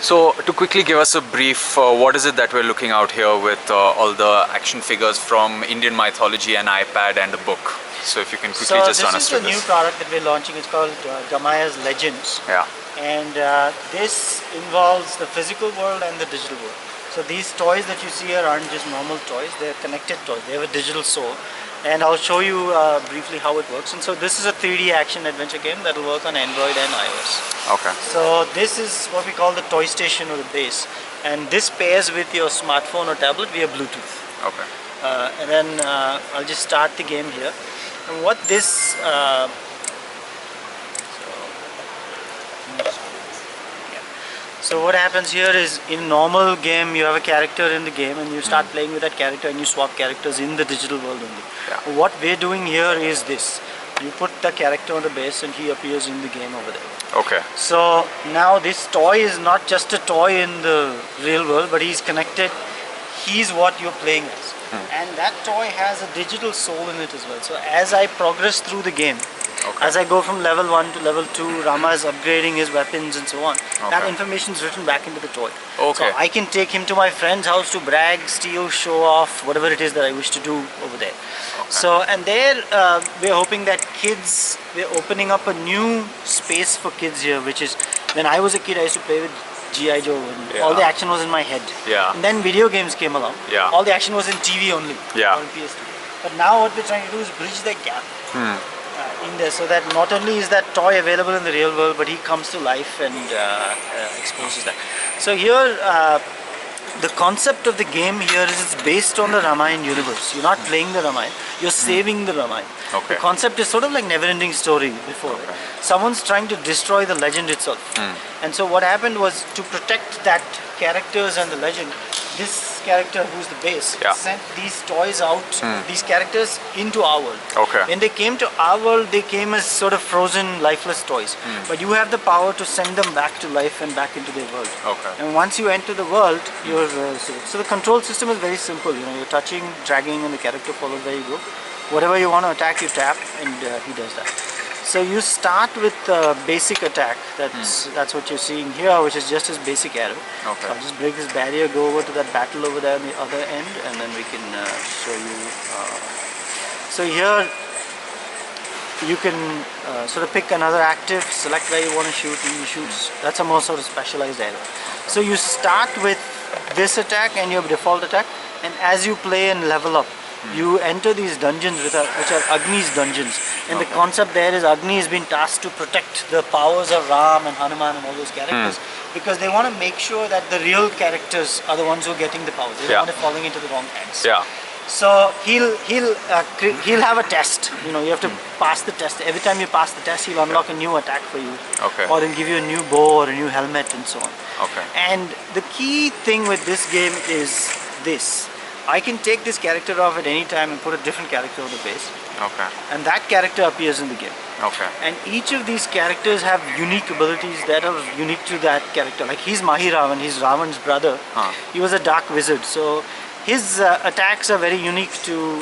So to quickly give us a brief, what is it that we're looking out here with all the action figures from Indian mythology and iPad and a book? So if you can quickly just run us through this. This is the new product that we're launching. It's called Gamaya's Legends. Yeah. And this involves the physical world and the digital world. So these toys that you see here aren't just normal toys, they're connected toys. They have a digital soul. And I'll show you briefly how it works. And so this is a 3D action adventure game that will work on Android and iOS. Okay. So this is what we call the toy station or the base. And this pairs with your smartphone or tablet via Bluetooth. Okay. And then I'll just start the game here. And what this so what happens here is, in normal game you have a character in the game and you start playing with that character and you swap characters in the digital world only. Yeah. What we're doing here is this. You put the character on the base and he appears in the game over there. Okay. So now this toy is not just a toy in the real world, but he's connected. He's what you're playing as. And that toy has a digital soul in it as well. So as I progress through the game, as I go from level 1 to level 2, Rama is upgrading his weapons and so on. That information is written back into the toy. Okay. So I can take him to my friend's house to brag, steal, show off, whatever it is that I wish to do over there. So, and there we're hoping that kids, we're opening up a new space for kids here, which is, when I was a kid I used to play with G.I. Joe and all the action was in my head. Yeah. And then video games came along. Yeah. All the action was in TV only. Yeah. On PS2. But now what we're trying to do is bridge that gap. In there, so that not only is that toy available in the real world, but he comes to life and exposes that. So here, the concept of the game here is it's based on the Ramayana universe. You're not playing the Ramayana, you're saving the Ramayana. Okay. The concept is sort of like never-ending story before. Someone's trying to destroy the legend itself. And so what happened was, to protect that characters and the legend, this character who's the base sent these toys out, these characters into our world. Okay. When they came to our world, they came as sort of frozen, lifeless toys. But you have the power to send them back to life and back into their world. Okay. And once you enter the world, you're so the control system is very simple. You know, you're touching, dragging, and the character follows where you go. Whatever you want to attack, you tap, and he does that. So you start with basic attack. That's what you're seeing here, which is just his basic arrow. Okay. So I'll just break this barrier, go over to that battle over there on the other end, and then we can show you. So here you can sort of pick another active, select where you want to shoot, and you shoot. That's a more sort of specialized arrow. So you start with this attack and your default attack, and as you play and level up, you enter these dungeons which are Agni's dungeons, and the concept there is Agni has been tasked to protect the powers of Ram and Hanuman and all those characters, because they want to make sure that the real characters are the ones who are getting the powers. They don't want it falling into the wrong hands. Yeah. So he'll have a test. You know, you have to pass the test. Every time you pass the test, he'll unlock a new attack for you, or he'll give you a new bow or a new helmet and so on. Okay. And the key thing with this game is this. I can take this character off at any time and put a different character on the base. Okay. And that character appears in the game. Okay. And each of these characters have unique abilities that are unique to that character. Like he's Mahiravan, he's Ravan's brother. He was a dark wizard. So his attacks are very unique to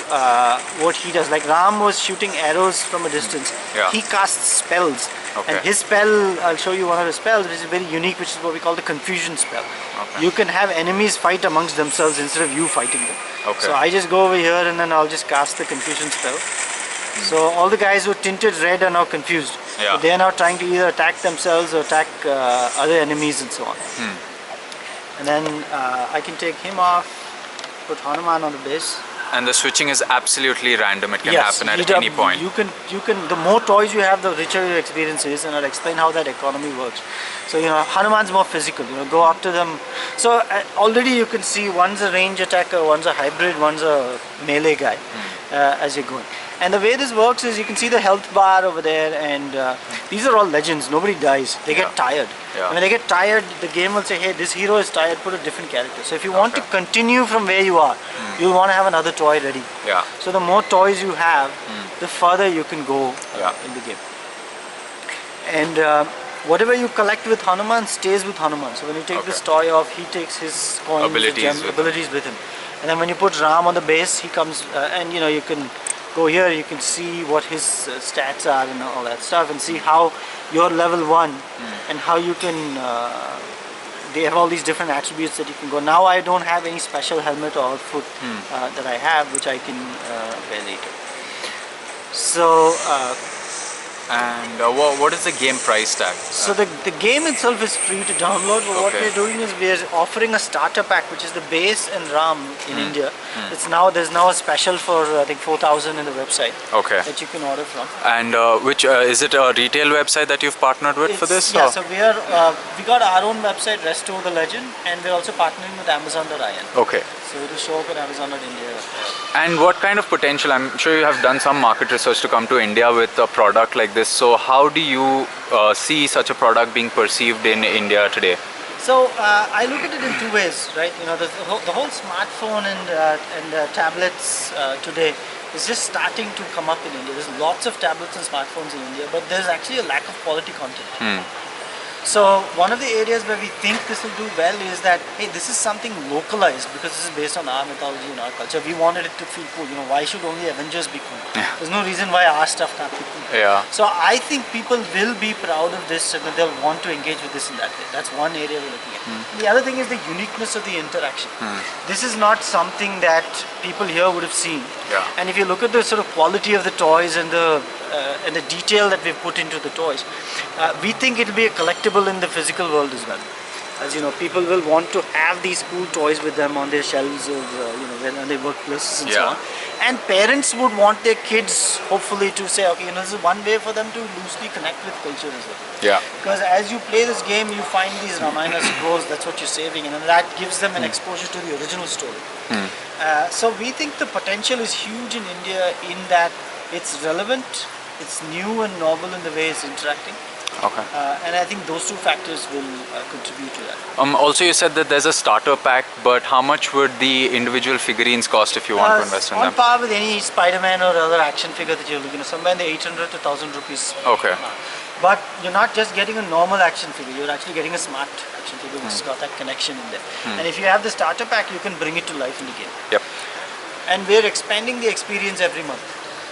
what he does. Like Ram was shooting arrows from a distance. He casts spells. And his spell, I'll show you one of his spells, which is very unique, which is what we call the confusion spell. You can have enemies fight amongst themselves instead of you fighting them. So I just go over here and then I'll just cast the confusion spell. So all the guys who tinted red are now confused. So they are now trying to either attack themselves or attack other enemies and so on. And then I can take him off, put Hanuman on the base. And the switching is absolutely random. It can happen at any point. You can. The more toys you have, the richer your experience is, and I'll explain how that economy works. So you know, Hanuman's more physical. You know, go up to them. So already you can see one's a range attacker, one's a hybrid, one's a melee guy as you're going. And the way this works is you can see the health bar over there, and these are all legends. Nobody dies. They get tired. And when they get tired, the game will say, hey, this hero is tired, put a different character. So if you want to continue from where you are, you'll want to have another toy ready. So the more toys you have, the further you can go in the game. And whatever you collect with Hanuman stays with Hanuman. So when you take this toy off, he takes his coins, abilities with him. And then when you put Ram on the base, he comes, and you know, you can go here, you can see what his stats are and all that stuff, and see how you're level 1 and how you can they have all these different attributes that you can go. Now I don't have any special helmet or outfit that I have, which I can wear later. So. And what is the game price tag? So the game itself is free to download, but what we're doing is we're offering a starter pack, which is the base and RAM in India. There's now a special for I think 4,000 in the website that you can order from. And which is it a retail website that you've partnered with for this? Yeah, so we got our own website, Restore the Legend, and we're also partnering with Amazon.in. Okay. So it will show up on Amazon.India. And what kind of potential? I'm sure you have done some market research to come to India with a product like this. So how do you see such a product being perceived in India today? So I look at it in two ways, right? You know, the whole smartphone and tablets today is just starting to come up in India. There's lots of tablets and smartphones in India, but there's actually a lack of quality content. So one of the areas where we think this will do well is that, hey, this is something localized because this is based on our mythology and our culture. We wanted it to feel cool. You know, why should only Avengers be cool? There's no reason why our stuff can't be cool. So I think people will be proud of this and they'll want to engage with this in that way. That's one area we're looking at. The other thing is the uniqueness of the interaction. This is not something that people here would have seen. And if you look at the sort of quality of the toys and the detail that we've put into the toys, we think it'll be a collectible in the physical world as well. As you know, people will want to have these cool toys with them on their shelves of, when they workplaces and so on. And parents would want their kids, hopefully, to say, okay, this is one way for them to loosely connect with culture as well. Because as you play this game, you find these Ramayana scrolls, that's what you're saving, and that gives them an exposure to the original story. So we think the potential is huge in India in that it's relevant, it's new and novel in the way it's interacting. And I think those two factors will contribute to that. Also, you said that there's a starter pack, but how much would the individual figurines cost if you want to invest in them? On par with any Spider-Man or other action figure that you're looking at, somewhere in the 800 to 1,000 rupees. But you're not just getting a normal action figure, you're actually getting a smart action figure which has got that connection in there. And if you have the starter pack, you can bring it to life in the game. And we're expanding the experience every month.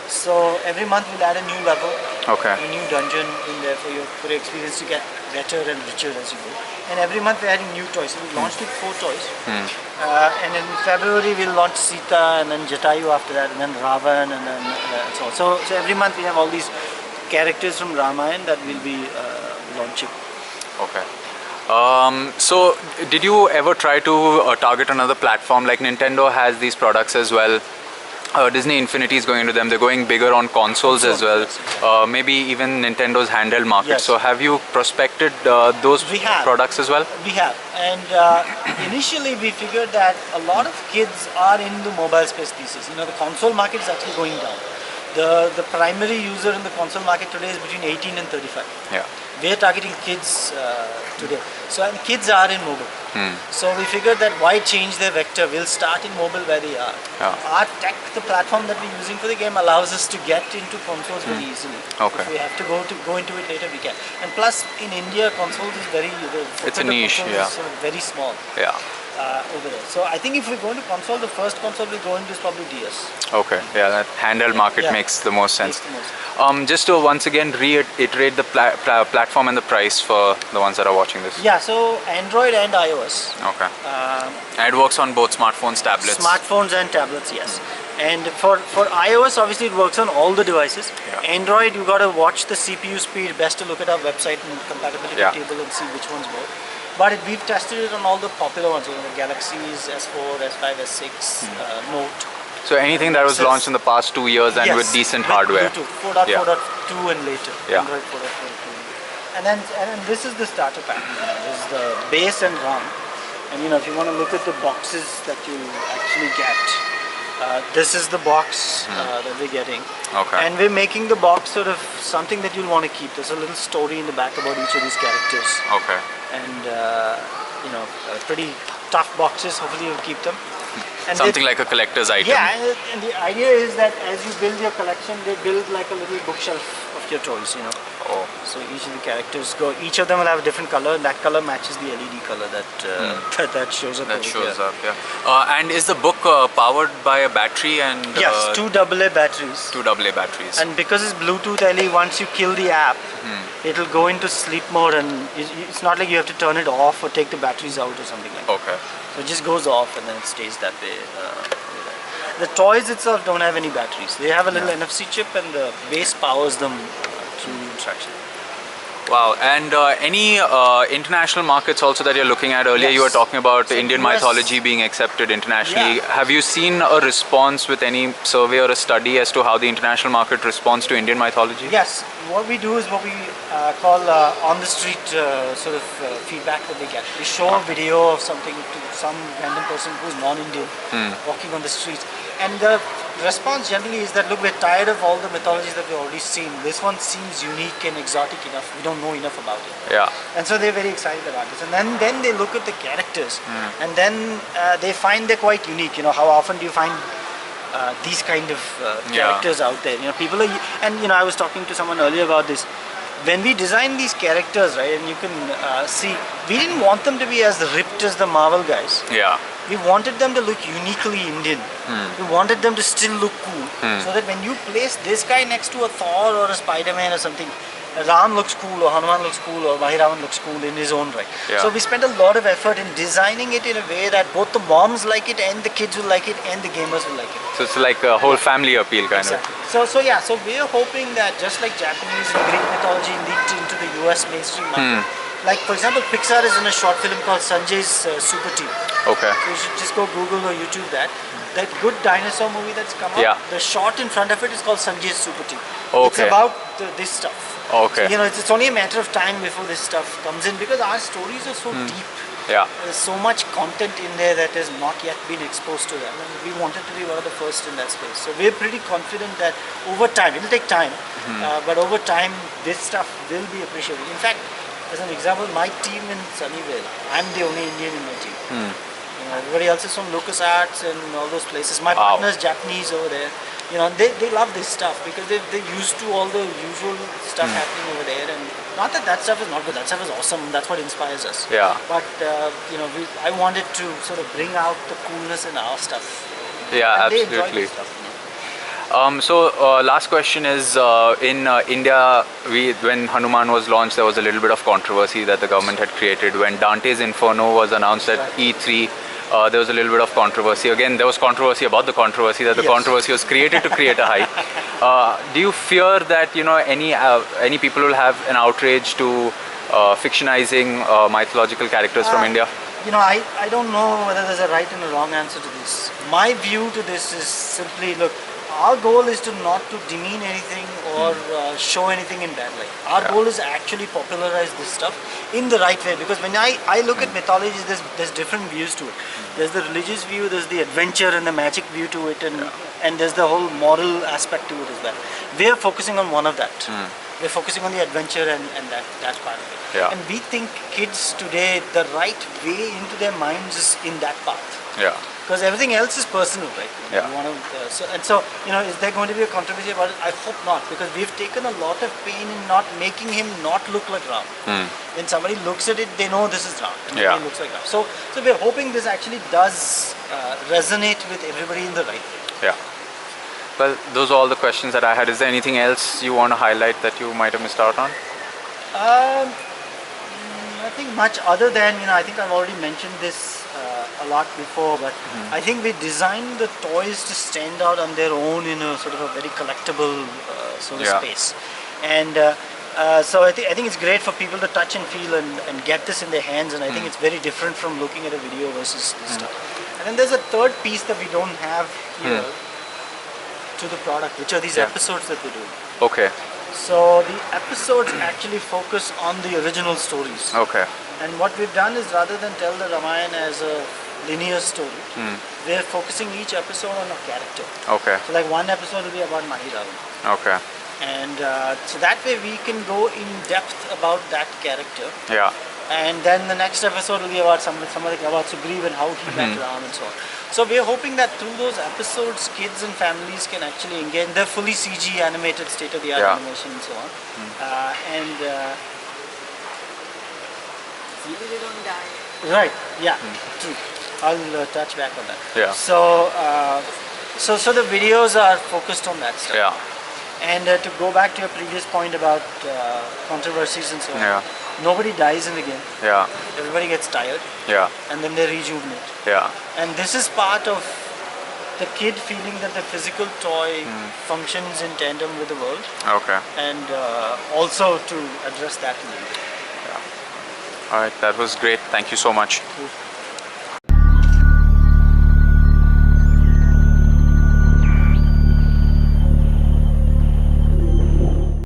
So every month we'll add a new level, a new dungeon in there for your experience to get better and richer as you go. And every month we're adding new toys. So we launched with 4 toys. And in February we'll launch Sita and then Jatayu after that and then Ravan and then so every month we have all these characters from Ramayana that we'll be launching. So did you ever try to target another platform? Like Nintendo has these products as well. Disney Infinity is going into them. They're going bigger on consoles as well. Maybe even Nintendo's handheld market. So have you prospected those products as well? We have. And initially we figured that a lot of kids are in the mobile space these days. You know, the console market is actually going down. The primary user in the console market today is between 18 and 35. We're targeting kids today. So and kids are in mobile. So we figured that why change their vector? We'll start in mobile where they are. Our tech, the platform that we're using for the game, allows us to get into consoles very easily. If we have to go into it later, we can. And plus, in India, consoles is it's a niche. Is very small. Over there. So I think if we go into console, the first console we'll go into is probably DS. That handheld market makes the most sense. Just to once again reiterate the platform and the price for the ones that are watching this. So Android and iOS. And it works on both smartphones, tablets. Smartphones and tablets, yes. And for iOS, obviously it works on all the devices. Android, you got to watch the CPU speed. Best to look at our website and compatibility table and see which ones work. But we've tested it on all the popular ones, the Galaxies, S4, S5, S6, Note. So anything that was launched in the past 2 years and with decent hardware. Bluetooth, 4.4.2 and later. Android 4.4.2. And then this is the starter pack. This is the base and RAM. And if you want to look at the boxes that you actually get, this is the box that we're getting. And we're making the box sort of something that you'll want to keep. There's a little story in the back about each of these characters. And pretty tough boxes. Hopefully you'll keep them. And something like a collector's item. And the idea is that as you build your collection, they build like a little bookshelf of your toys. So each of the characters each of them will have a different color, and that color matches the LED color that shows up. That over shows here. up, and is the book powered by a battery and Yes, two AA batteries. two AA batteries? And because it's Bluetooth LE, once you kill the app, it'll go into sleep mode, and it's not like you have to turn it off or take the batteries out or something like that. Okay. So it just goes off and then it stays that way. The toys itself don't have any batteries. They have a little NFC chip, and the base powers them through traction. Wow. And any international markets also that you're looking at? Earlier you were Yes. talking about So Indian US mythology being accepted internationally. Yeah. Have you seen a response with any survey or a study as to how the international market responds to Indian mythology? Yes, what we do is what we call on the street feedback that they get. We show a video of something to some random person who's non-Indian walking on the streets, and the response generally is that, look, we're tired of all the mythologies that we've already seen. This one seems unique and exotic enough. We don't know enough about it. Yeah. And so they're very excited about this. And then they look at the characters, and then they find they're quite unique. You know, how often do you find these kind of characters out there? You know, people are, and you know, I was talking to someone earlier about this. When we designed these characters, right, and you can see, we didn't want them to be as ripped as the Marvel guys. Yeah. We wanted them to look uniquely Indian. We wanted them to still look cool. So that when you place this guy next to a Thor or a Spider-Man or something, Ram looks cool, or Hanuman looks cool, or Mahiravan looks cool in his own right. Yeah. So we spent a lot of effort in designing it in a way that both the moms like it, and the kids will like it, and the gamers will like it. So it's like a whole family appeal kind Exactly. of. So we're hoping that just like Japanese and Greek mythology leaked into the US mainstream market, like for example, Pixar is in a short film called Sanjay's Super Team. Okay. So you should just go Google or YouTube that. That good dinosaur movie that's come out, Yeah. the shot in front of it is called Sanjay's Super Team. It's Okay. about this stuff. Okay. So, you know, it's only a matter of time before this stuff comes in, because our stories are so deep. Yeah. There's so much content in there that has not yet been exposed to them, and we wanted to be one of the first in that space. So we're pretty confident that over time, it'll take time, but over time this stuff will be appreciated. In fact, as an example, my team in Sunnyvale, I'm the only Indian in my team. You know, everybody else is from LucasArts and all those places. My partner's Japanese over there. You know, they love this stuff because they're used to all the usual stuff happening over there. And not that stuff is not good. That stuff is awesome. That's what inspires us. Yeah. But you know, I wanted to sort of bring out the coolness in our stuff. Yeah, And they enjoy absolutely. this stuff, you know. Last question is, in India, when Hanuman was launched, there was a little bit of controversy that the government had created. When Dante's Inferno was announced at E3, there was a little bit of controversy. Again, there was controversy about the controversy, that the Yes. controversy was created to create a hype. Do you fear that, you know, any people will have an outrage to fictionizing mythological characters from India? You know, I don't know whether there's a right and a wrong answer to this. My view to this is simply, look, our goal is to not to demean anything or show anything in bad light. Our goal is actually popularize this stuff in the right way, because when I look at mythology, there's different views to it. There's the religious view, there's the adventure and the magic view to it, and there's the whole moral aspect to it as well. We're focusing on one of that. We're focusing on the adventure and that part of it. Yeah. And we think kids today, the right way into their minds is in that path. Yeah. Because everything else is personal, right? Yeah. You want to, so, you know, is there going to be a controversy about it? I hope not, because we've taken a lot of pain in not making him not look like Ram. When somebody looks at it, they know this is Ram, and Yeah. he looks like Ram. So we're hoping this actually does resonate with everybody in the right way. Yeah. Well, those are all the questions that I had. Is there anything else you want to highlight that you might have missed out on? Nothing much other than, you know, I think I've already mentioned this a lot before, but I think we designed the toys to stand out on their own in a sort of a very collectible sort of space. And so I think it's great for people to touch and feel and get this in their hands, and I think it's very different from looking at a video versus this stuff. And then there's a third piece that we don't have here to the product, which are these episodes that we're doing. Okay. So the episodes actually focus on the original stories. Okay. And what we've done is, rather than tell the Ramayana as a linear story, we're focusing each episode on a character. Okay. So like one episode will be about Mahiravan. Okay. And so that way we can go in depth about that character. Yeah. And then the next episode will be about something about Sugriv and how he met Ram and so on. So we are hoping that through those episodes, kids and families can actually engage. They're fully CG animated, state-of-the-art animation and so on. They don't die. Right, yeah, true. I'll touch back on that. Yeah. So, so the videos are focused on that stuff. Yeah. And to go back to your previous point about controversies and so on, Yeah. nobody dies in the game. Yeah. Everybody gets tired, Yeah. and then they rejuvenate. Yeah. And this is part of the kid feeling that the physical toy functions in tandem with the world, Okay. and also to address that need. All right. That was great. Thank you so much. Cool.